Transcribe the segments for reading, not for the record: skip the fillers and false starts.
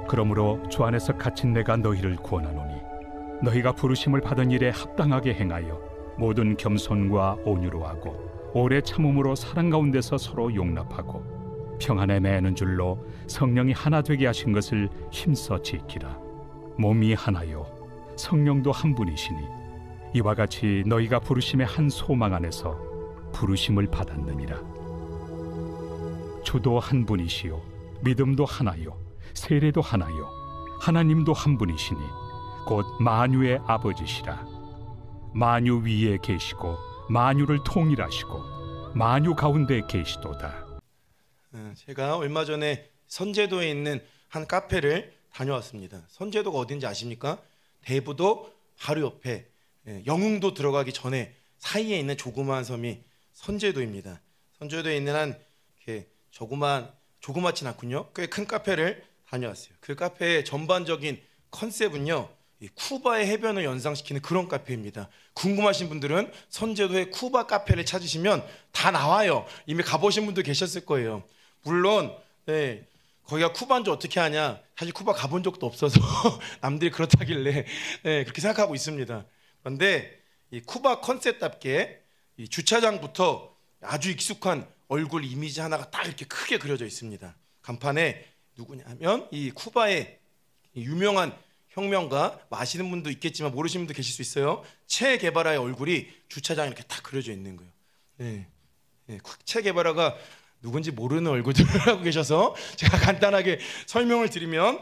그러므로 주 안에서 갇힌 내가 너희를 구원하노니 너희가 부르심을 받은 일에 합당하게 행하여 모든 겸손과 온유로 하고 오래 참음으로 사랑 가운데서 서로 용납하고 평안에 매는 줄로 성령이 하나 되게 하신 것을 힘써 지키라. 몸이 하나요 성령도 한 분이시니 이와 같이 너희가 부르심의 한 소망 안에서 부르심을 받았느니라. 주도 한 분이시요 믿음도 하나요 세례도 하나요 하나님도 한 분이시니 곧 만유의 아버지시라. 만유 위에 계시고 만유를 통일하시고 만유 가운데 계시도다. 제가 얼마 전에 선제도에 있는 한 카페를 다녀왔습니다. 선제도가 어딘지 아십니까? 대부도 바로 옆에 영흥도 들어가기 전에 사이에 있는 조그마한 섬이 선제도입니다. 선제도에 있는 한 조그맣진 않군요. 꽤 큰 카페를 다녀왔어요. 그 카페의 전반적인 컨셉은요, 이 쿠바의 해변을 연상시키는 그런 카페입니다. 궁금하신 분들은 선제도의 쿠바 카페를 찾으시면 다 나와요. 이미 가보신 분도 계셨을 거예요. 물론 거기가 쿠바인지 어떻게 아냐, 사실 쿠바 가본 적도 없어서 남들이 그렇다길래 그렇게 생각하고 있습니다. 그런데 이 쿠바 컨셉답게 이 주차장부터 아주 익숙한 얼굴 이미지 하나가 딱 이렇게 크게 그려져 있습니다. 간판에 누구냐면 이 쿠바의 유명한 혁명가, 아시는 분도 있겠지만 모르시는 분도 계실 수 있어요. 체 게바라의 얼굴이 주차장에 이렇게 딱 그려져 있는 거예요. 체 게바라가 누군지 모르는 얼굴들을 하고 계셔서 제가 간단하게 설명을 드리면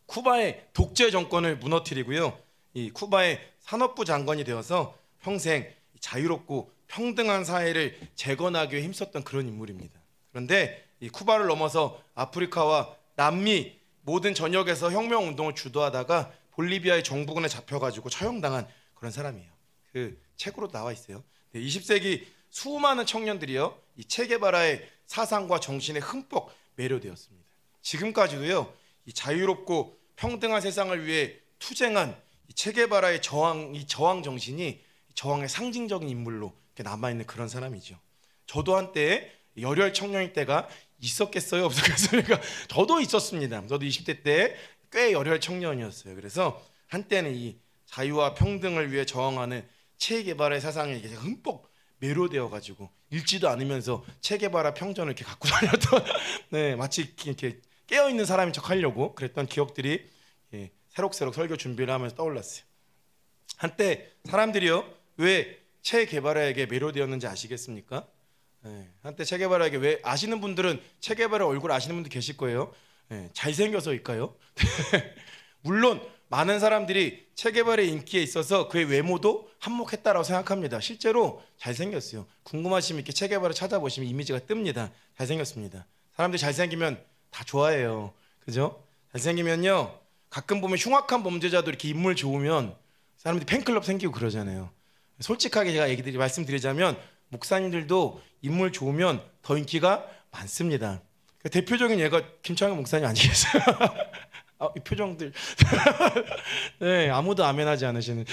쿠바의 독재 정권을 무너뜨리고요, 이 쿠바의 산업부 장관이 되어서 평생 자유롭고 평등한 사회를 재건하기 위해 힘썼던 그런 인물입니다. 그런데 이 쿠바를 넘어서 아프리카와 남미 모든 전역에서 혁명 운동을 주도하다가 볼리비아의 정부군에 잡혀가지고 처형당한 그런 사람이에요. 그 책으로 나와 있어요. 20세기 수많은 청년들이요, 이 체게바라의 사상과 정신에 흠뻑 매료되었습니다. 지금까지도요, 이 자유롭고 평등한 세상을 위해 투쟁한 이 체게바라의 저항 정신이 저항의 상징적인 인물로 남아 있는 그런 사람이죠. 저도 한때 열혈 청년일 때가 있었겠어요, 없었겠어요? 저도 있었습니다. 저도 20대 때 꽤 열혈 청년이었어요. 그래서 한때는 이 자유와 평등을 위해 저항하는 체게바라의 사상에 흠뻑 매료되어 가지고 읽지도 않으면서 체게바라 평전을 이렇게 갖고 다녔던 마치 이렇게 깨어 있는 사람인 척 하려고 그랬던 기억들이 새록새록 설교 준비를 하면서 떠올랐어요. 한때 사람들이요, 왜 체게바라에게 매료되었는지 아시겠습니까? 한때 체게바라에게, 왜 아시는 분들은 체게바라 얼굴 아시는 분들 계실 거예요. 잘생겨서일까요? 물론 많은 사람들이 체게바라의 인기에 있어서 그의 외모도 한몫했다라고 생각합니다. 실제로 잘생겼어요. 궁금하시면 이렇게 체게바라 찾아보시면 이미지가 뜹니다. 잘생겼습니다. 사람들이 잘생기면 다 좋아해요. 그죠? 잘생기면요, 가끔 보면 흉악한 범죄자도 이렇게 인물 좋으면 사람들이 팬클럽 생기고 그러잖아요. 솔직하게 제가 말씀드리자면 목사님들도 인물 좋으면 더 인기가 많습니다. 대표적인 예가 김창현 목사님 아니겠어요? 이 표정들. 아무도 아멘하지 않으시는.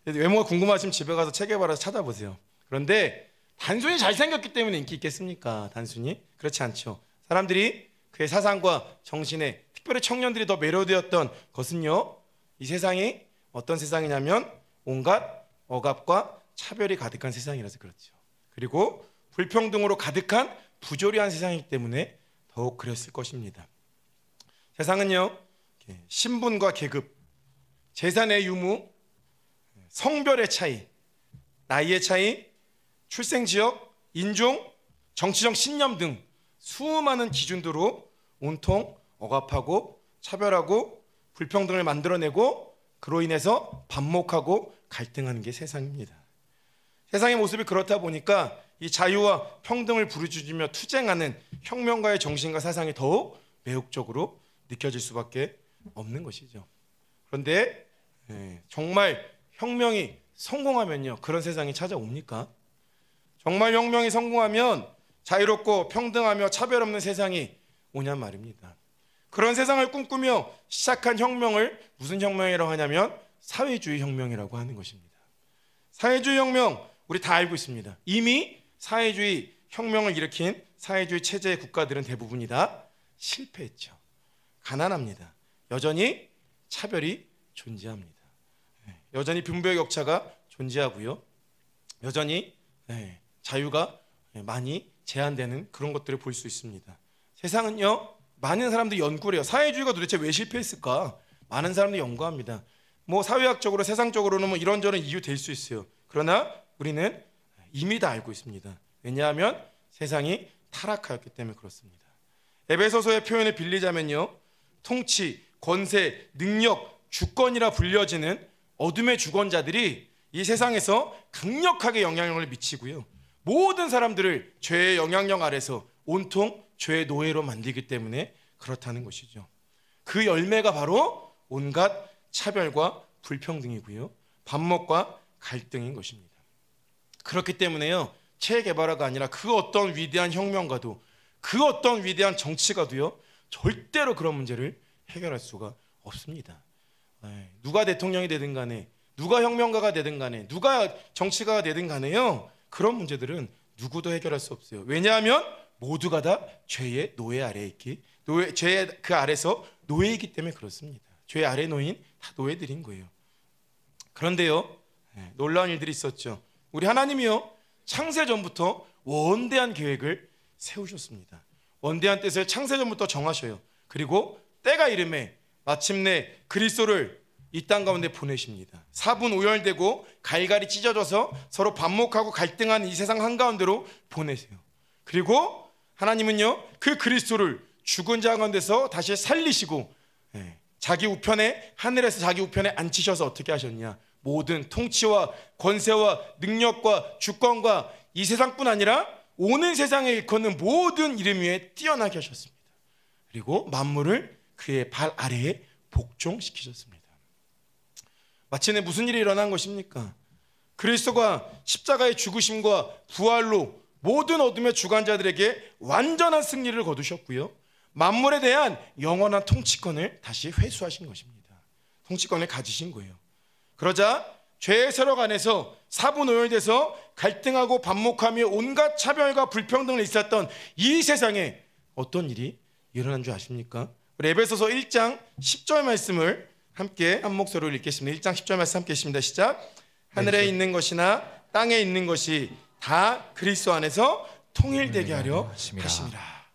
외모가 궁금하시면 집에 가서 체게바라 찾아보세요. 그런데 단순히 잘생겼기 때문에 인기 있겠습니까? 단순히 그렇지 않죠. 사람들이 그의 사상과 정신에, 특별히 청년들이 더 매료되었던 것은요, 이 세상이 어떤 세상이냐면 온갖 억압과 차별이 가득한 세상이라서 그렇죠. 그리고 불평등으로 가득한 부조리한 세상이기 때문에 더욱 그랬을 것입니다. 세상은요, 신분과 계급, 재산의 유무, 성별의 차이, 나이의 차이, 출생지역, 인종, 정치적 신념 등 수많은 기준으로 온통 억압하고 차별하고 불평등을 만들어내고 그로 인해서 반목하고 갈등하는 게 세상입니다. 세상의 모습이 그렇다 보니까 이 자유와 평등을 부르짖으며 투쟁하는 혁명가의 정신과 사상이 더욱 매혹적으로 느껴질 수밖에 없는 것이죠. 그런데 정말 혁명이 성공하면요, 그런 세상이 찾아옵니까? 정말 혁명이 성공하면 자유롭고 평등하며 차별 없는 세상이 오냔 말입니다. 그런 세상을 꿈꾸며 시작한 혁명을 무슨 혁명이라고 하냐면 사회주의 혁명이라고 하는 것입니다. 사회주의 혁명, 우리 다 알고 있습니다. 이미 사회주의 혁명을 일으킨 사회주의 체제의 국가들은 대부분이 다 실패했죠. 가난합니다. 여전히 차별이 존재합니다. 여전히 빈부의 격차가 존재하고요. 여전히 자유가 많이 제한되는 그런 것들을 볼 수 있습니다. 세상은요, 많은 사람들이 연구를 해요. 사회주의가 도대체 왜 실패했을까? 많은 사람들이 연구합니다. 뭐 사회학적으로, 세상적으로는 뭐 이런저런 이유 될 수 있어요. 그러나 우리는 이미 다 알고 있습니다. 왜냐하면 세상이 타락하였기 때문에 그렇습니다. 에베소서의 표현을 빌리자면요, 통치, 권세, 능력, 주권이라 불려지는 어둠의 주권자들이 이 세상에서 강력하게 영향력을 미치고요, 모든 사람들을 죄의 영향력 아래서 온통 죄의 노예로 만들기 때문에 그렇다는 것이죠. 그 열매가 바로 온갖 차별과 불평등이고요, 반목과 갈등인 것입니다. 그렇기 때문에요, 체계개발화가 아니라 그 어떤 위대한 혁명가도, 그 어떤 위대한 정치가도요, 절대로 그런 문제를 해결할 수가 없습니다. 누가 대통령이 되든 간에, 누가 혁명가가 되든 간에, 누가 정치가가 되든 간에요, 그런 문제들은 누구도 해결할 수 없어요. 왜냐하면 모두가 다 죄의 노예 아래에 있기, 죄의 그 아래서 노예이기 때문에 그렇습니다. 죄 아래 놓인 다 노예들인 거예요. 그런데요, 놀라운 일들이 있었죠. 우리 하나님이요, 창세전부터 원대한 계획을 세우셨습니다. 원대한 뜻을 창세전부터 정하셔요. 그리고 때가 이름에 마침내 그리스도를 이 땅 가운데 보내십니다. 사분오열되고 갈갈이 찢어져서 서로 반목하고 갈등하는 이 세상 한가운데로 보내세요. 그리고 하나님은요, 그 그리스도를 죽은 자 가운데서 다시 살리시고 자기 우편에, 하늘에서 자기 우편에 앉히셔서 어떻게 하셨냐, 모든 통치와 권세와 능력과 주권과 이 세상뿐 아니라 오는 세상에 일컫는 모든 이름 위에 뛰어나게 하셨습니다. 그리고 만물을 그의 발 아래에 복종시키셨습니다. 마침내 무슨 일이 일어난 것입니까? 그리스도가 십자가의 죽으심과 부활로 모든 어둠의 주관자들에게 완전한 승리를 거두셨고요, 만물에 대한 영원한 통치권을 다시 회수하신 것입니다. 통치권을 가지신 거예요. 그러자 죄의 세력 안에서 사분오열돼서 갈등하고 반목하며 온갖 차별과 불평등을 있었던 이 세상에 어떤 일이 일어난 줄 아십니까? 우리 에베소서 1장 10절 말씀을 함께 한 목소리로 읽겠습니다. 1장 10절 말씀 함께 읽습니다. 시작. 하늘에 있는 것이나 땅에 있는 것이 다 그리스도 안에서 통일되게 하려 하심이라.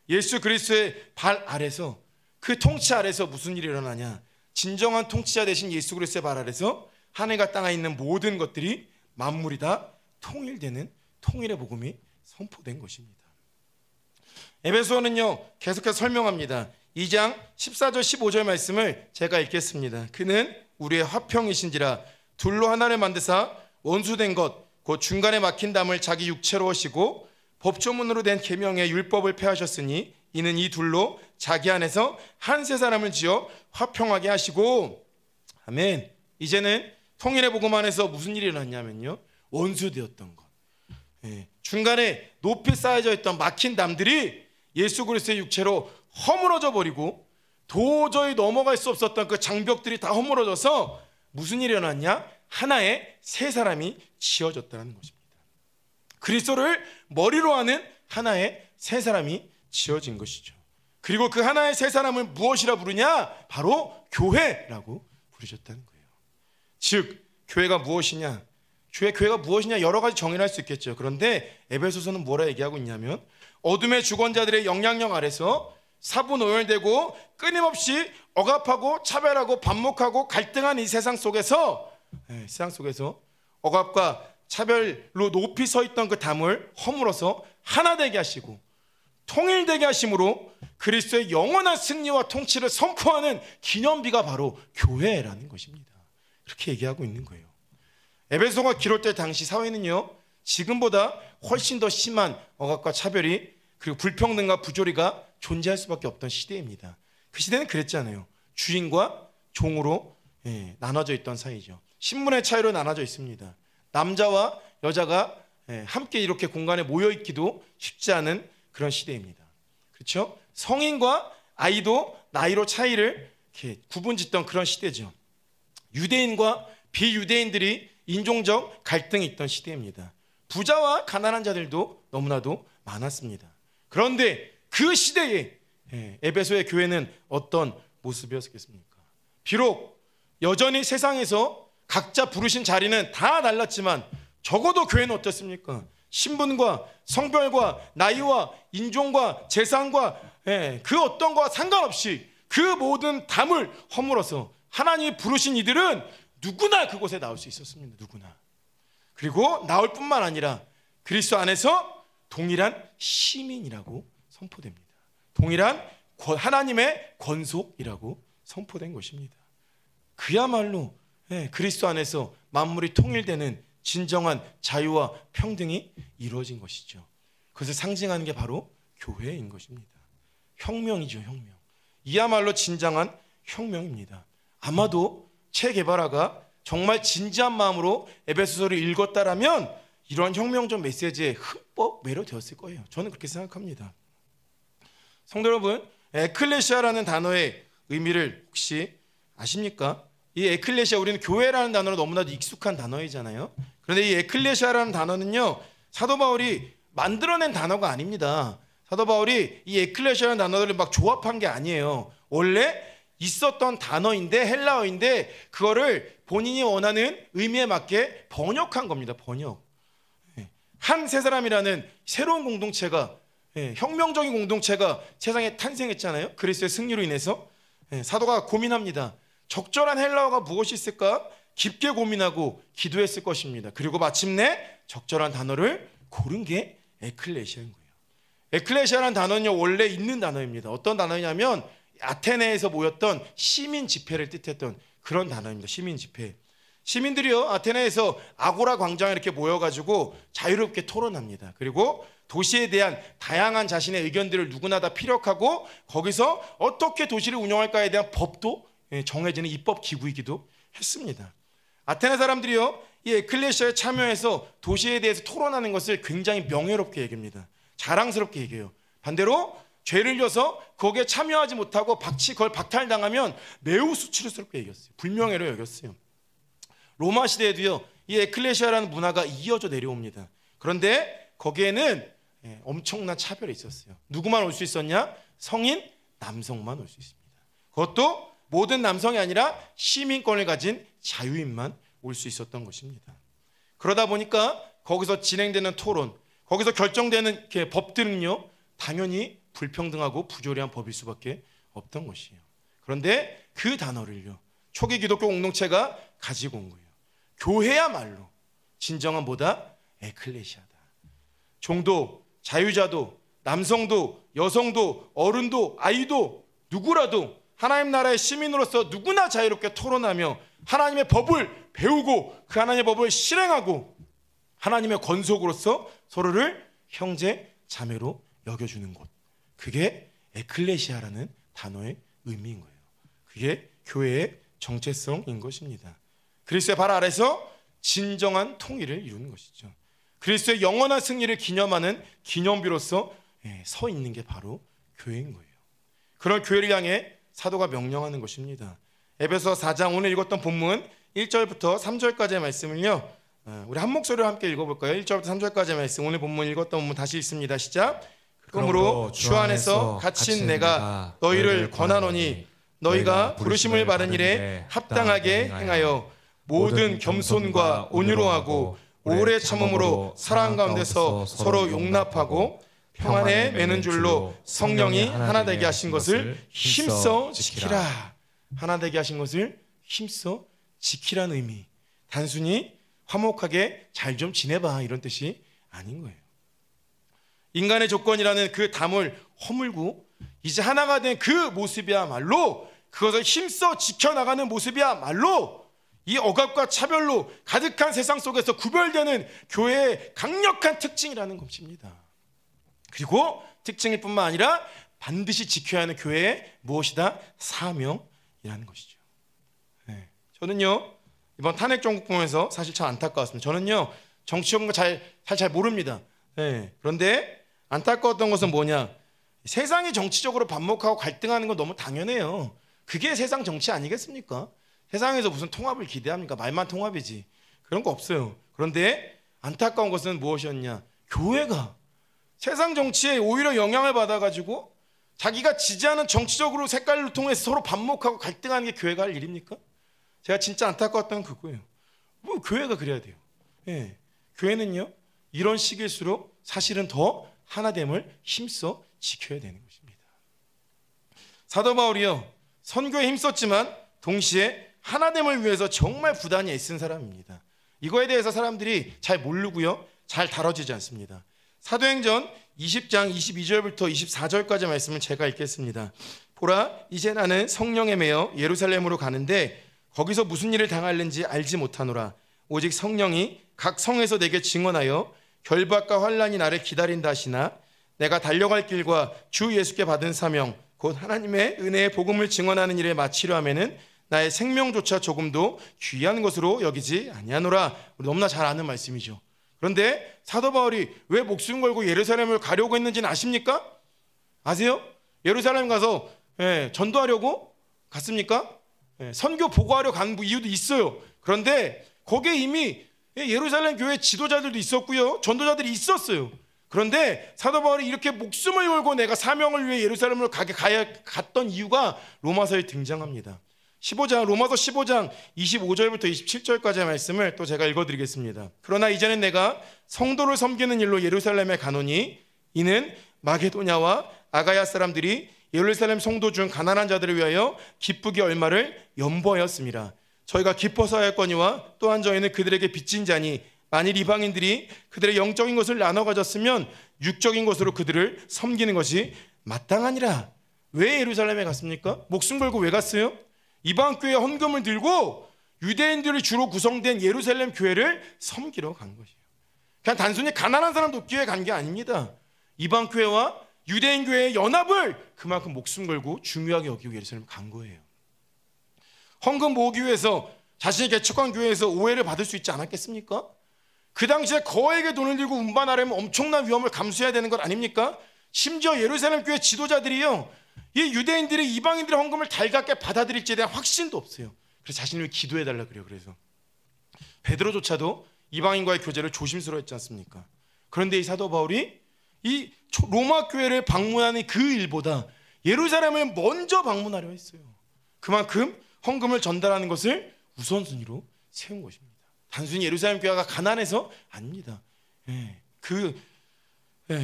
예수 그리스도의 발 아래서, 그 통치 아래서 무슨 일이 일어나냐, 진정한 통치자 되신 예수 그리스도의 발 아래서 하늘과 땅에 있는 모든 것들이, 만물이 다 통일되는 통일의 복음이 선포된 것입니다. 에베소는요, 계속해서 설명합니다. 2장 14절 15절 말씀을 제가 읽겠습니다. 그는 우리의 화평이신지라 둘로 하나를 만드사 원수된 것 곧 중간에 막힌 담을 자기 육체로 하시고 법조문으로 된 계명의 율법을 폐하셨으니 이는 이 둘로 자기 안에서 한 세 사람을 지어 화평하게 하시고. 아멘. 이제는 통일의 복음 안에서 무슨 일이 일어났냐면요, 원수되었던 것, 중간에 높이 쌓여져 있던 막힌 담들이 예수 그리스도의 육체로 허물어져 버리고, 도저히 넘어갈 수 없었던 그 장벽들이 다 허물어져서 무슨 일이 일어났냐, 하나의 세 사람이 지어졌다는 것입니다. 그리스도를 머리로 하는 하나의 세 사람이 지어진 것이죠. 그리고 그 하나의 세 사람을 무엇이라 부르냐, 바로 교회라고 부르셨다는 거예요. 즉 교회가 무엇이냐, 교회가 무엇이냐, 여러 가지 정의를 할 수 있겠죠. 그런데 에베소서는 뭐라 얘기하고 있냐면, 어둠의 주권자들의 영향력 아래서 사분오열되고 끊임없이 억압하고 차별하고 반목하고 갈등하는 이 세상 속에서 억압과 차별로 높이 서 있던 그 담을 허물어서 하나 되게 하시고 통일되게 하심으로 그리스도의 영원한 승리와 통치를 선포하는 기념비가 바로 교회라는 것입니다. 그렇게 얘기하고 있는 거예요. 에베소가 기록될 당시 사회는요, 지금보다 훨씬 더 심한 억압과 차별이, 그리고 불평등과 부조리가 존재할 수밖에 없던 시대입니다. 그 시대는 그랬잖아요. 주인과 종으로 나눠져 있던 사이죠. 신분의 차이로 나눠져 있습니다. 남자와 여자가 함께 이렇게 공간에 모여 있기도 쉽지 않은 그런 시대입니다. 그렇죠? 성인과 아이도 나이로 차이를 이렇게 구분짓던 그런 시대죠. 유대인과 비유대인들이 인종적 갈등이 있던 시대입니다. 부자와 가난한 자들도 너무나도 많았습니다. 그런데 그 시대에 에베소의 교회는 어떤 모습이었겠습니까? 비록 여전히 세상에서 각자 부르신 자리는 다 달랐지만 적어도 교회는 어떻습니까? 신분과 성별과 나이와 인종과 재산과 그 어떤 거와 상관없이 그 모든 담을 허물어서 하나님이 부르신 이들은 누구나 그곳에 나올 수 있었습니다. 누구나. 그리고 나올 뿐만 아니라 그리스도 안에서 동일한 시민이라고 선포됩니다. 동일한 하나님의 권속이라고 선포된 것입니다. 그야말로 그리스도 안에서 만물이 통일되는 진정한 자유와 평등이 이루어진 것이죠. 그것을 상징하는 게 바로 교회인 것입니다. 혁명이죠, 혁명. 이야말로 진정한 혁명입니다. 아마도 체 게바라가 정말 진지한 마음으로 에베소서를 읽었다라면 이러한 혁명적 메시지에 흠뻑 매료되었을 거예요. 저는 그렇게 생각합니다. 성도 여러분, 에클레시아라는 단어의 의미를 혹시 아십니까? 이 에클레시아, 우리는 교회라는 단어로 너무나도 익숙한 단어이잖아요. 그런데 이 에클레시아라는 단어는요, 사도 바울이 만들어낸 단어가 아닙니다. 사도 바울이 이 에클레시아라는 단어를 막 조합한 게 아니에요. 원래 있었던 단어인데, 헬라어인데 그거를 본인이 원하는 의미에 맞게 번역한 겁니다. 번역. 한 세 사람이라는 새로운 공동체가, 혁명적인 공동체가 세상에 탄생했잖아요. 그리스도의 승리로 인해서. 사도가 고민합니다. 적절한 헬라어가 무엇이 있을까? 깊게 고민하고 기도했을 것입니다. 그리고 마침내 적절한 단어를 고른 게 에클레시아인 거예요. 에클레시아라는 단어는요, 원래 있는 단어입니다. 어떤 단어냐면 아테네에서 모였던 시민 집회를 뜻했던 그런 단어입니다. 시민 집회. 시민들이요, 아테네에서 아고라 광장에 이렇게 모여가지고 자유롭게 토론합니다. 그리고 도시에 대한 다양한 자신의 의견들을 누구나 다 피력하고 거기서 어떻게 도시를 운영할까에 대한 법도 정해지는 입법 기구이기도 했습니다. 아테네 사람들이요, 이 에클레시아에 참여해서 도시에 대해서 토론하는 것을 굉장히 명예롭게 얘기합니다. 자랑스럽게 얘기해요. 반대로 죄를 져서 거기에 참여하지 못하고 그걸 박탈당하면 매우 수치스럽게 얘기했어요. 불명예로 여겼어요. 로마 시대에도요, 이 에클레시아라는 문화가 이어져 내려옵니다. 그런데 거기에는 엄청난 차별이 있었어요. 누구만 올 수 있었냐? 성인 남성만 올 수 있습니다. 그것도 모든 남성이 아니라 시민권을 가진 자유인만 올 수 있었던 것입니다. 그러다 보니까 거기서 진행되는 토론, 거기서 결정되는 법들은요, 당연히 불평등하고 부조리한 법일 수밖에 없던 것이에요. 그런데 그 단어를요, 초기 기독교 공동체가 가지고 온 거예요. 교회야말로 진정한 뭐다? 에클레시아다. 종도, 자유자도, 남성도, 여성도, 어른도, 아이도, 누구라도 하나님 나라의 시민으로서 누구나 자유롭게 토론하며 하나님의 법을 배우고 그 하나님의 법을 실행하고 하나님의 권속으로서 서로를 형제, 자매로 여겨주는 곳. 그게 에클레시아라는 단어의 의미인 거예요. 그게 교회의 정체성인 것입니다. 그리스도의 발 아래서 진정한 통일을 이루는 것이죠. 그리스도의 영원한 승리를 기념하는 기념비로서 서 있는 게 바로 교회인 거예요. 그런 교회를 향해 사도가 명령하는 것입니다. 에베소 4장 오늘 읽었던 본문 1절부터 3절까지의 말씀을요, 우리 한 목소리로 함께 읽어볼까요? 1절부터 3절까지의 말씀, 오늘 본문 읽었던 본문 다시 읽습니다. 시작. 그러므로 주 안에서 갇힌 내가 너희를 권하노니 너희가 부르심을 받은 일에 합당하게 행하여 모든 겸손과 온유로 하고 오래 참음으로 사랑 가운데서 서로 용납하고 평안에 매는 줄로 성령이 하나 되게 하신 것을 힘써 지키라. 하나 되게 하신 것을 힘써 지키라는 의미. 단순히 화목하게 잘 좀 지내봐 이런 뜻이 아닌 거예요. 인간의 조건이라는 그 담을 허물고 이제 하나가 된 그 모습이야말로, 그것을 힘써 지켜나가는 모습이야말로 이 억압과 차별로 가득한 세상 속에서 구별되는 교회의 강력한 특징이라는 것입니다. 그리고 특징일 뿐만 아니라 반드시 지켜야 하는 교회의 무엇이다? 사명이라는 것이죠. 저는요, 이번 탄핵 정국 보면서 사실 참 안타까웠습니다. 저는요, 정치 연구 잘 모릅니다. 그런데 안타까웠던 것은 뭐냐? 세상이 정치적으로 반목하고 갈등하는 건 너무 당연해요. 그게 세상 정치 아니겠습니까? 세상에서 무슨 통합을 기대합니까? 말만 통합이지. 그런 거 없어요. 그런데 안타까운 것은 무엇이었냐? 교회가 세상 정치에 오히려 영향을 받아가지고 자기가 지지하는 정치적으로 색깔을 통해서 서로 반목하고 갈등하는 게 교회가 할 일입니까? 제가 진짜 안타까웠던 건 그거예요. 뭐 교회가 그래야 돼요. 예. 교회는요 이런 시기일수록 사실은 더 하나됨을 힘써 지켜야 되는 것입니다. 사도 바울이요 선교에 힘썼지만 동시에 하나됨을 위해서 정말 부단히 애쓴 사람입니다. 이거에 대해서 사람들이 잘 모르고요 잘 다뤄지지 않습니다. 사도행전 20장 22절부터 24절까지 말씀을 제가 읽겠습니다. 보라 이제 나는 성령에 매여 예루살렘으로 가는데 거기서 무슨 일을 당할는지 알지 못하노라. 오직 성령이 각 성에서 내게 증언하여 결박과 환난이 나를 기다린다 하시나 내가 달려갈 길과 주 예수께 받은 사명 곧 하나님의 은혜의 복음을 증언하는 일에 마치려 하면은 나의 생명조차 조금도 귀한 것으로 여기지 아니하노라. 우리 너무나 잘 아는 말씀이죠. 그런데 사도 바울이 왜 목숨 걸고 예루살렘을 가려고 했는지는 아십니까? 아세요? 예루살렘 가서 전도하려고 갔습니까? 선교 보고하려 간 이유도 있어요. 그런데 거기에 이미 예루살렘 교회 지도자들도 있었고요 전도자들이 있었어요. 그런데 사도 바울이 이렇게 목숨을 걸고 내가 사명을 위해 예루살렘을 갔던 이유가 로마서에 등장합니다. 로마서 15장 25절부터 27절까지의 말씀을 또 제가 읽어드리겠습니다. 그러나 이제는 내가 성도를 섬기는 일로 예루살렘에 가노니 이는 마게도냐와 아가야 사람들이 예루살렘 성도 중 가난한 자들을 위하여 기쁘기 얼마를 연보하였습니다. 저희가 기뻐서 하였거니와 또한 저희는 그들에게 빚진 자니 만일 이방인들이 그들의 영적인 것을 나눠 가졌으면 육적인 것으로 그들을 섬기는 것이 마땅하니라. 왜 예루살렘에 갔습니까? 목숨 걸고 왜 갔어요? 이방 교회 헌금을 들고 유대인들이 주로 구성된 예루살렘 교회를 섬기러 간 것이에요. 그냥 단순히 가난한 사람 돕기 위해 간 게 아닙니다. 이방 교회와 유대인 교회의 연합을 그만큼 목숨 걸고 중요하게 여기고 예루살렘에 간 거예요. 헌금 모으기 위해서 자신이 개척한 교회에서 오해를 받을 수 있지 않았겠습니까? 그 당시에 거액의 돈을 들고 운반하려면 엄청난 위험을 감수해야 되는 것 아닙니까? 심지어 예루살렘 교회 지도자들이요 이 유대인들이 이방인들의 헌금을 달갑게 받아들일지에 대한 확신도 없어요. 그래서 자신을 위해 기도해달라 그래요. 그래서 베드로조차도 이방인과의 교제를 조심스러워했지 않습니까? 그런데 이 사도 바울이 이 로마 교회를 방문하는 그 일보다 예루살렘을 먼저 방문하려 했어요. 그만큼 헌금을 전달하는 것을 우선순위로 세운 것입니다. 단순히 예루살렘 교회가 가난해서 아닙니다.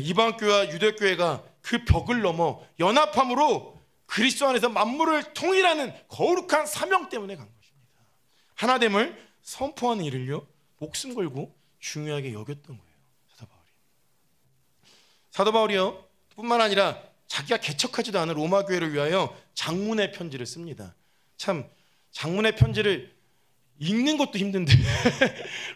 이방 교회와 유대 교회가 그 벽을 넘어 연합함으로 그리스도 안에서 만물을 통일하는 거룩한 사명 때문에 간 것입니다. 하나됨을 선포하는 일을요 목숨 걸고 중요하게 여겼던 거예요. 사도 바울이요 뿐만 아니라 자기가 개척하지도 않은 로마 교회를 위하여 장문의 편지를 씁니다. 참 장문의 편지를 읽는 것도 힘든데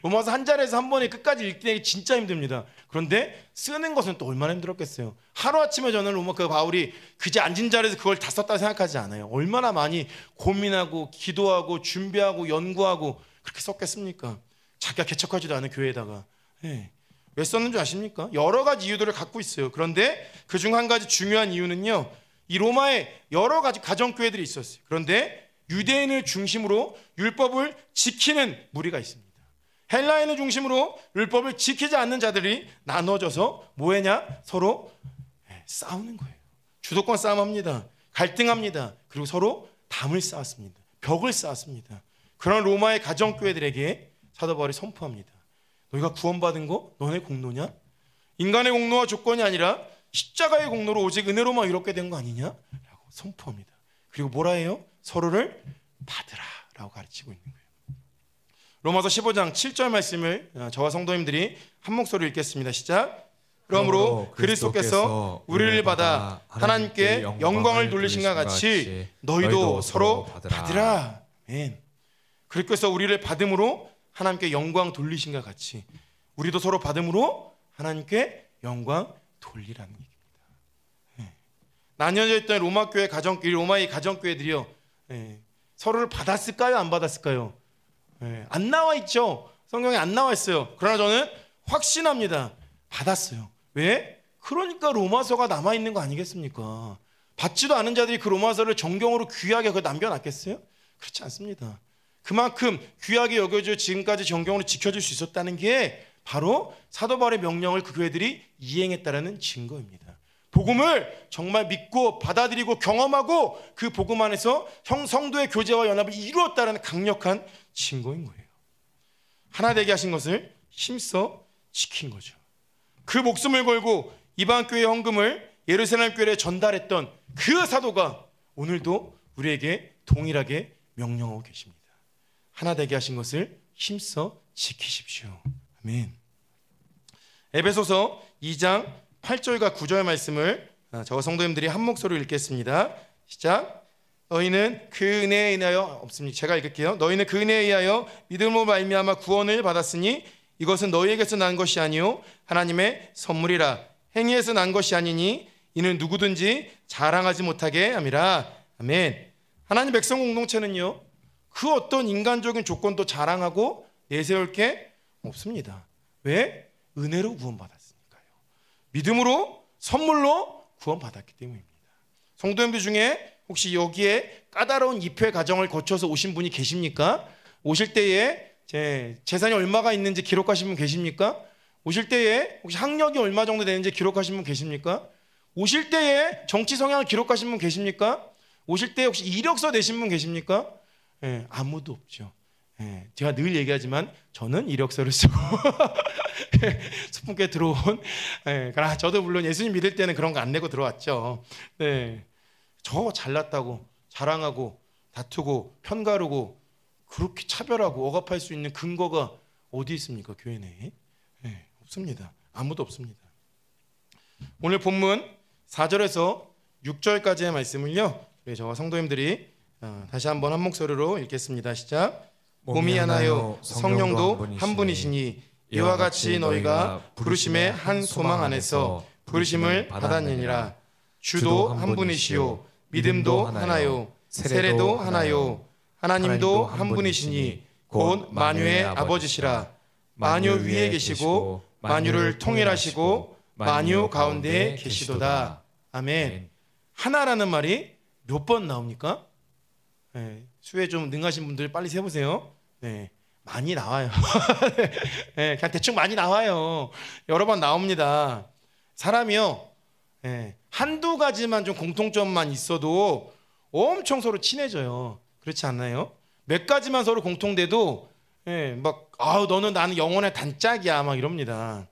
로마서 한 자리에서 한 번에 끝까지 읽기 진짜 힘듭니다. 그런데 쓰는 것은 또 얼마나 힘들었겠어요. 하루아침에 저는 로마 그 바울이 그제 앉은 자리에서 그걸 다 썼다 생각하지 않아요. 얼마나 많이 고민하고 기도하고 준비하고 연구하고 그렇게 썼겠습니까? 자기가 개척하지도 않은 교회에다가 왜 썼는 줄 아십니까? 여러 가지 이유들을 갖고 있어요. 그런데 그중 한 가지 중요한 이유는요 이 로마에 여러 가지 가정교회들이 있었어요. 그런데 유대인을 중심으로 율법을 지키는 무리가 있습니다. 헬라인을 중심으로 율법을 지키지 않는 자들이 나눠져서 뭐했냐? 서로 싸우는 거예요. 주도권 싸움합니다. 갈등합니다. 그리고 서로 담을 쌓았습니다. 벽을 쌓았습니다. 그런 로마의 가정교회들에게 사도 바울이 선포합니다. 너희가 구원받은 거 너네 공로냐? 인간의 공로와 조건이 아니라 십자가의 공로로 오직 은혜로만 이롭게 된 거 아니냐? 라고 선포합니다. 그리고 뭐라 해요? 서로를 받으라 라고 가르치고 있는 거예요. 로마서 15장 7절 말씀을 저와 성도님들이 한 목소리로 읽겠습니다. 시작. 그러므로 그리스도께서 우리를 받아 하나님께 영광을 돌리신과 같이 너희도 서로 받으라. 아멘. 그리스도께서 우리를 받음으로 하나님께 영광 돌리신과 같이 우리도 서로 받음으로 하나님께 영광 돌리라는 얘기입니다. 나뉘어져 있던 로마의 가정교회들이요 서로를 받았을까요? 안 받았을까요? 안 나와 있죠. 성경에 안 나와 있어요. 그러나 저는 확신합니다. 받았어요. 왜? 그러니까 로마서가 남아있는 거 아니겠습니까? 받지도 않은 자들이 그 로마서를 정경으로 귀하게 남겨놨겠어요? 그렇지 않습니다. 그만큼 귀하게 여겨져 지금까지 정경으로 지켜질 수 있었다는 게 바로 사도 바울의 명령을 그 교회들이 이행했다라는 증거입니다. 복음을 정말 믿고 받아들이고 경험하고 그 복음 안에서 성도의 교제와 연합을 이루었다라는 강력한 증거인 거예요. 하나 되게 하신 것을 힘써 지킨 거죠. 그 목숨을 걸고 이방 교회의 헌금을 예루살렘 교회에 전달했던 그 사도가 오늘도 우리에게 동일하게 명령하고 계십니다. 하나 되게 하신 것을 힘써 지키십시오. 아멘. 에베소서 2장 8절과 9절 말씀을 저 성도님들이 한 목소리로 읽겠습니다. 시작. 너희는 그 은혜에 인하여 없습니다. 제가 읽을게요. 너희는 그 은혜에 의하여 믿음으로 말미암아 구원을 받았으니 이것은 너희에게서 난 것이 아니요 하나님의 선물이라. 행위에서 난 것이 아니니 이는 누구든지 자랑하지 못하게 함이라. 아멘. 하나님 백성 공동체는요, 그 어떤 인간적인 조건도 자랑하고 내세울 게 없습니다. 왜? 은혜로 구원받았으니까요. 믿음으로 선물로 구원받았기 때문입니다. 성도님들 중에 혹시 여기에 까다로운 입회 과정을 거쳐서 오신 분이 계십니까? 오실 때에 재산이 얼마가 있는지 기록하신 분 계십니까? 오실 때에 혹시 학력이 얼마 정도 되는지 기록하신 분 계십니까? 오실 때에 정치 성향을 기록하신 분 계십니까? 오실 때 혹시 이력서 내신 분 계십니까? 아무도 없죠. 제가 늘 얘기하지만 저는 이력서를 쓰고 수분께 들어온 그러나 저도 물론 예수님 믿을 때는 그런 거 안 내고 들어왔죠. 저 잘났다고 자랑하고 다투고 편가르고 그렇게 차별하고 억압할 수 있는 근거가 어디 있습니까? 교회 내에 없습니다. 아무도 없습니다. 오늘 본문 4절에서 6절까지의 말씀을요, 저와 성도님들이 다시 한번 한 목소리로 읽겠습니다. 시작. 몸이 하나요 성령도 한 분이시니 이와 같이 너희가 부르심의 한 소망 안에서 부르심을 받았느니라. 주도 한 분이시요 믿음도 하나요 세례도 하나요 하나님도 한 분이시니 곧 만유의 아버지시라. 만유 위에 계시고 만유를 통일하시고 만유 가운데에 계시도다. 아멘. 하나라는 말이 몇 번 나옵니까? 수에 좀 능하신 분들 빨리 세보세요. 많이 나와요. 그냥 대충 많이 나와요. 여러 번 나옵니다. 사람이요, 한두 가지만 좀 공통점만 있어도 엄청 서로 친해져요. 그렇지 않나요? 몇 가지만 서로 공통돼도 너는 나는 영혼의 단짝이야 막 이럽니다.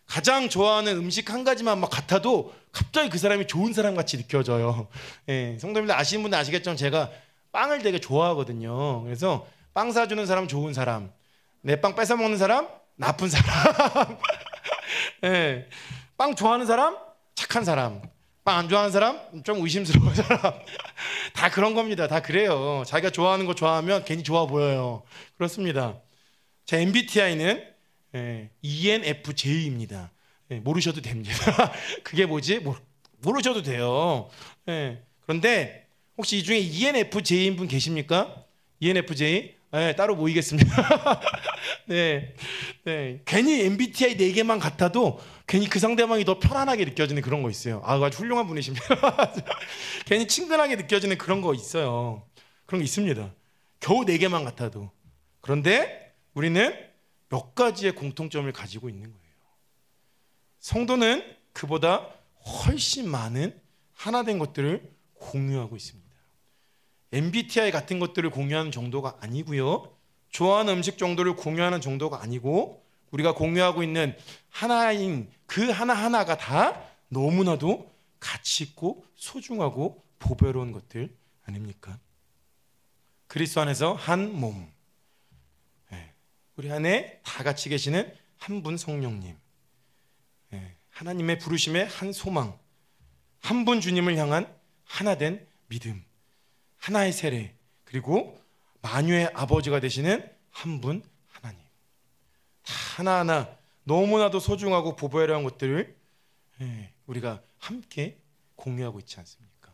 가장 좋아하는 음식 한 가지만 막 같아도 갑자기 그 사람이 좋은 사람 같이 느껴져요. 성도님들 아시는 분들 아시겠지만 제가 빵을 되게 좋아하거든요. 그래서 빵 사주는 사람 좋은 사람, 내 빵 뺏어 먹는 사람 나쁜 사람, 빵 좋아하는 사람 착한 사람, 빵 안 좋아하는 사람 좀 의심스러운 사람. 다 그런 겁니다. 다 그래요. 자기가 좋아하는 거 좋아하면 괜히 좋아 보여요. 그렇습니다. 제 MBTI는 ENFJ입니다. 모르셔도 됩니다. 그게 뭐지? 모르셔도 돼요. 그런데 혹시 이 중에 ENFJ인 분 계십니까? ENFJ? 따로 모이겠습니다. 괜히 MBTI 4개만 같아도 괜히 그 상대방이 더 편안하게 느껴지는 그런 거 있어요. 아주 훌륭한 분이십니다. 괜히 친근하게 느껴지는 그런 거 있어요. 그런 거 있습니다. 겨우 4개만 같아도. 그런데 우리는 몇 가지의 공통점을 가지고 있는 거예요. 성도는 그보다 훨씬 많은 하나된 것들을 공유하고 있습니다. MBTI 같은 것들을 공유하는 정도가 아니고요, 좋아하는 음식 정도를 공유하는 정도가 아니고, 우리가 공유하고 있는 하나인 그 하나하나가 다 너무나도 가치 있고 소중하고 보배로운 것들 아닙니까? 그리스도 안에서 한 몸, 우리 안에 다 같이 계시는 한 분 성령님, 하나님의 부르심의 한 소망, 한 분 주님을 향한 하나된 믿음, 하나의 세례, 그리고 만유의 아버지가 되시는 한 분 하나님. 다 하나하나 너무나도 소중하고 보배로운 것들을 우리가 함께 공유하고 있지 않습니까?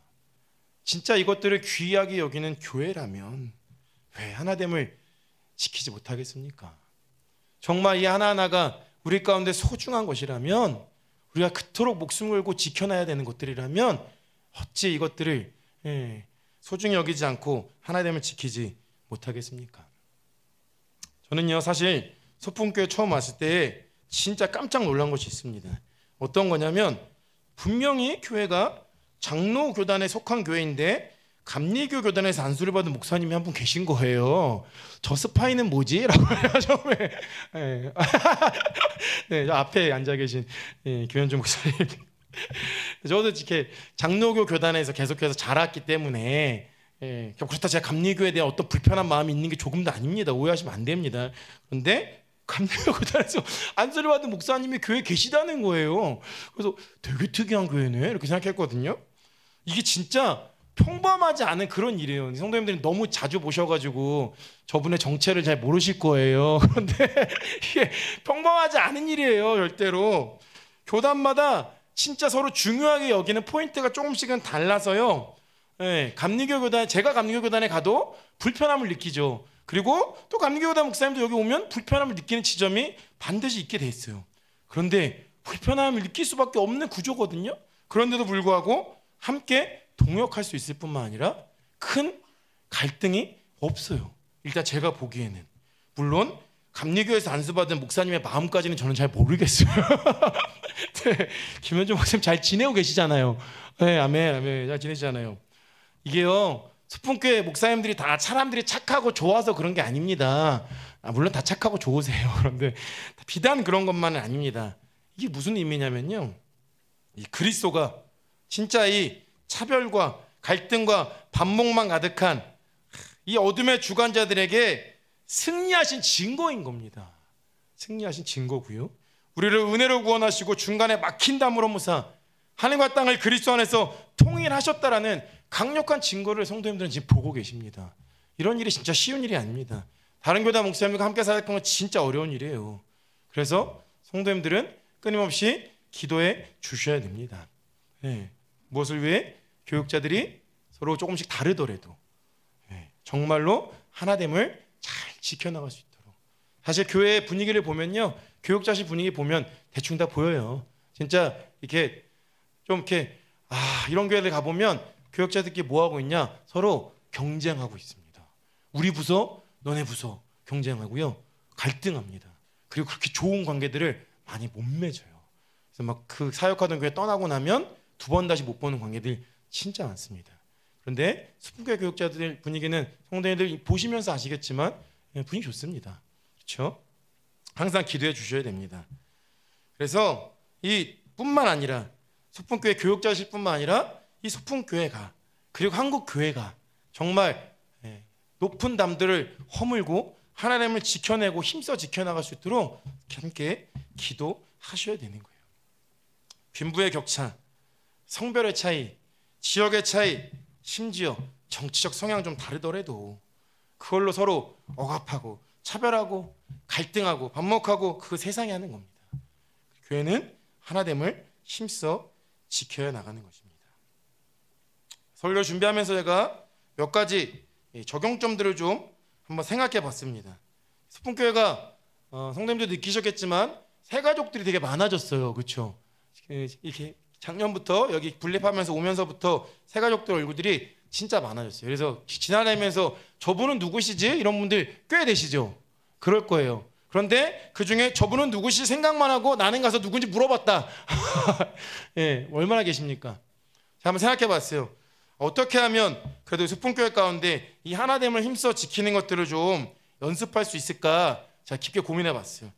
진짜 이것들을 귀하게 여기는 교회라면 왜 하나됨을 지키지 못하겠습니까? 정말 이 하나하나가 우리 가운데 소중한 것이라면, 우리가 그토록 목숨 걸고 지켜놔야 되는 것들이라면 어찌 이것들을 소중히 여기지 않고 하나됨을 지키지 못하겠습니까? 저는요, 사실 소풍교회 처음 왔을 때 진짜 깜짝 놀란 것이 있습니다. 어떤 거냐면 분명히 교회가 장로 교단에 속한 교회인데 감리교 교단에서 안수를 받은 목사님이 한 분 계신 거예요. 저 스파이는 뭐지? 라고 해요 처음에. 네. 네, 저 앞에 앉아 계신 교현주 목사님. 저도 이렇게 장로교 교단에서 계속해서 자랐기 때문에 그렇다 제가 감리교에 대한 어떤 불편한 마음이 있는 게 조금도 아닙니다. 오해하시면 안 됩니다. 그런데 감리교 교단에서 안수를 받은 목사님이 교회에 계시다는 거예요. 그래서 되게 특이한 교회네 이렇게 생각했거든요. 이게 진짜 평범하지 않은 그런 일이에요. 성도님들이 너무 자주 보셔가지고 저분의 정체를 잘 모르실 거예요. 그런데 이게 평범하지 않은 일이에요. 절대로 교단마다 진짜 서로 중요하게 여기는 포인트가 조금씩은 달라서요. 감리교 교단, 제가 감리교 교단에 가도 불편함을 느끼죠. 그리고 또 감리교 교단 목사님도 여기 오면 불편함을 느끼는 지점이 반드시 있게 돼 있어요. 그런데 불편함을 느낄 수밖에 없는 구조거든요. 그런데도 불구하고 함께 동역할 수 있을 뿐만 아니라 큰 갈등이 없어요. 일단 제가 보기에는. 물론 감리교에서 안수받은 목사님의 마음까지는 저는 잘 모르겠어요. 네, 김현종 목사님 잘 지내고 계시잖아요. 네, 아멘, 아멘. 잘 지내시잖아요. 이게요, 수풍교회 목사님들이 다 사람들이 착하고 좋아서 그런 게 아닙니다. 물론 다 착하고 좋으세요. 그런데 비단 그런 것만은 아닙니다. 이게 무슨 의미냐면요, 이 그리스도가 진짜 이 차별과 갈등과 반목만 가득한 이 어둠의 주관자들에게 승리하신 증거인 겁니다. 승리하신 증거고요. 우리를 은혜로 구원하시고 중간에 막힌 담으로 무사 하늘과 땅을 그리스도 안에서 통일하셨다라는 강력한 증거를 성도님들은 지금 보고 계십니다. 이런 일이 진짜 쉬운 일이 아닙니다. 다른 교단 목사님과 함께 살아가는 건 진짜 어려운 일이에요. 그래서 성도님들은 끊임없이 기도해 주셔야 됩니다. 네. 무엇을 위해? 교육자들이 서로 조금씩 다르더라도 정말로 하나됨을 잘 지켜나갈 수 있도록. 사실 교회 분위기를 보면요, 교육자실 분위기 보면 대충 다 보여요. 진짜 이렇게 좀 이렇게 이런 교회들 가보면 교육자들끼리 뭐 하고 있냐? 서로 경쟁하고 있습니다. 우리 부서, 너네 부서 경쟁하고요, 갈등합니다. 그리고 그렇게 좋은 관계들을 많이 못 맺어요. 그래서 막 그 사역하던 교회 떠나고 나면 두 번 다시 못 보는 관계들 진짜 많습니다. 그런데 수fun교회 교육자들 분위기는 성도님들 보시면서 아시겠지만 분위기 좋습니다. 그렇죠? 항상 기도해 주셔야 됩니다. 그래서 이 뿐만 아니라 수fun교회 교육자실뿐만 아니라 이 수fun교회가 그리고 한국교회가 정말 높은 담들을 허물고 하나님을 지켜내고 힘써 지켜나갈 수 있도록 함께 기도하셔야 되는 거예요. 빈부의 격차, 성별의 차이, 지역의 차이, 심지어 정치적 성향 좀 다르더라도 그걸로 서로 억압하고 차별하고 갈등하고 반목하고 그 세상이 하는 겁니다. 교회는 하나됨을 힘써 지켜야 나가는 것입니다. 설교 준비하면서 제가 몇 가지 적용점들을 좀 한번 생각해 봤습니다. 수fun교회가 성도님도 느끼셨겠지만 새가족들이 되게 많아졌어요. 그렇죠? 이렇게 작년부터 여기 분립하면서 오면서부터 새가족들 얼굴들이 진짜 많아졌어요. 그래서 지나다니면서 저분은 누구시지? 이런 분들 꽤 되시죠? 그럴 거예요. 그런데 그중에 저분은 누구시 생각만 하고 나는 가서 누군지 물어봤다. 예, 얼마나 계십니까? 자, 한번 생각해 봤어요. 어떻게 하면 그래도 수fun교회 가운데 이 하나됨을 힘써 지키는 것들을 좀 연습할 수 있을까? 제가 깊게 고민해 봤어요.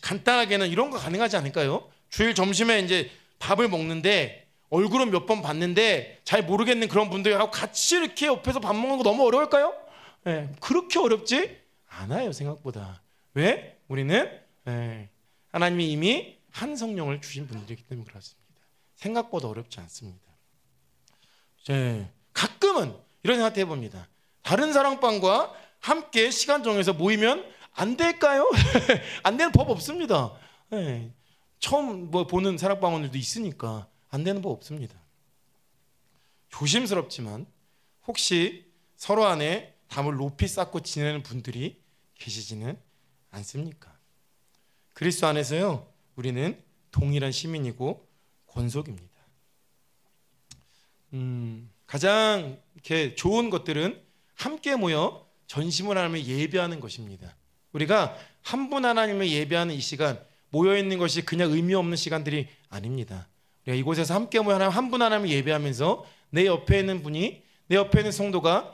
간단하게는 이런 거 가능하지 않을까요? 주일 점심에 이제 밥을 먹는데 얼굴은 몇 번 봤는데 잘 모르겠는 그런 분들하고 같이 이렇게 옆에서 밥 먹는 거 너무 어려울까요? 네, 그렇게 어렵지 않아요, 생각보다. 왜? 우리는 하나님이 이미 한 성령을 주신 분들이기 때문에 그렇습니다. 생각보다 어렵지 않습니다. 가끔은 이런 생각 해봅니다. 다른 사랑방과 함께 시간 정해서 모이면 안 될까요? 안 되는 법 없습니다. 처음 보는 사랑방원들도 있으니까 안 되는 법 없습니다. 조심스럽지만 혹시 서로 안에 담을 높이 쌓고 지내는 분들이 계시지는 않습니까? 그리스도 안에서요, 우리는 동일한 시민이고 권속입니다. 가장 이렇게 좋은 것들은 함께 모여 전심을 하나님을 예배하는 것입니다. 우리가 한 분 하나님을 예배하는 이 시간, 모여 있는 것이 그냥 의미 없는 시간들이 아닙니다. 우리가 이곳에서 함께 모여 하나님 한 분 하나님을 예배하면서 내 옆에 있는 분이, 내 옆에 있는 성도가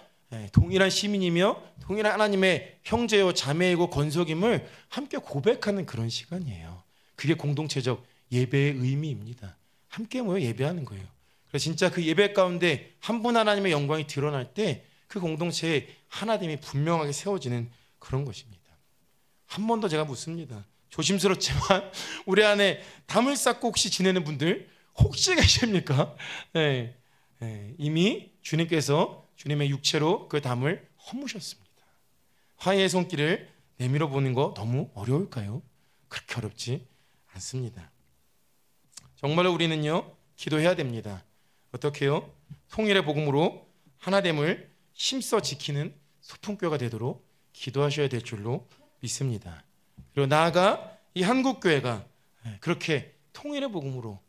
동일한 시민이며 동일한 하나님의 형제요 자매이고 권속임을 함께 고백하는 그런 시간이에요. 그게 공동체적 예배의 의미입니다. 함께 모여 예배하는 거예요. 그래서 진짜 그 예배 가운데 한 분 하나님의 영광이 드러날 때 그 공동체에 하나됨이 분명하게 세워지는 그런 것입니다. 한 번 더 제가 묻습니다. 조심스럽지만 우리 안에 담을 쌓고 혹시 지내는 분들 혹시 계십니까? 이미 주님께서 주님의 육체로 그 담을 허무셨습니다. 화해의 손길을 내밀어 보는 거 너무 어려울까요? 그렇게 어렵지 않습니다. 정말로 우리는요 기도해야 됩니다. 어떻게요? 통일의 복음으로 하나됨을 힘써 지키는 소풍교회가 되도록 기도하셔야 될 줄로 믿습니다. 그리고 나아가 이 한국교회가 그렇게 통일의 복음으로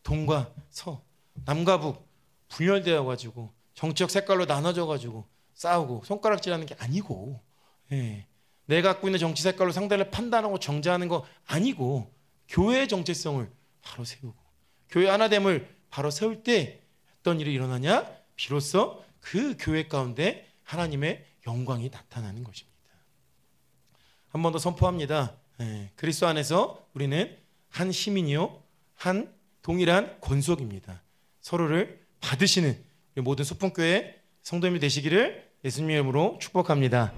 동과 서, 남과 북 분열되어 가지고 정치적 색깔로 나눠져 가지고 싸우고 손가락질하는 게 아니고, 내가 갖고 있는 정치 색깔로 상대를 판단하고 정죄하는 거 아니고 교회의 정체성을 바로 세우고 교회 하나됨을 바로 세울 때 어떤 일이 일어나냐? 비로소 그 교회 가운데 하나님의 영광이 나타나는 것입니다. 한 번 더 선포합니다. 그리스도 안에서 우리는 한 시민이요 한 동일한 권속입니다. 서로를 받으시는 모든 소풍교회 성도님이 되시기를 예수님의 이름으로 축복합니다.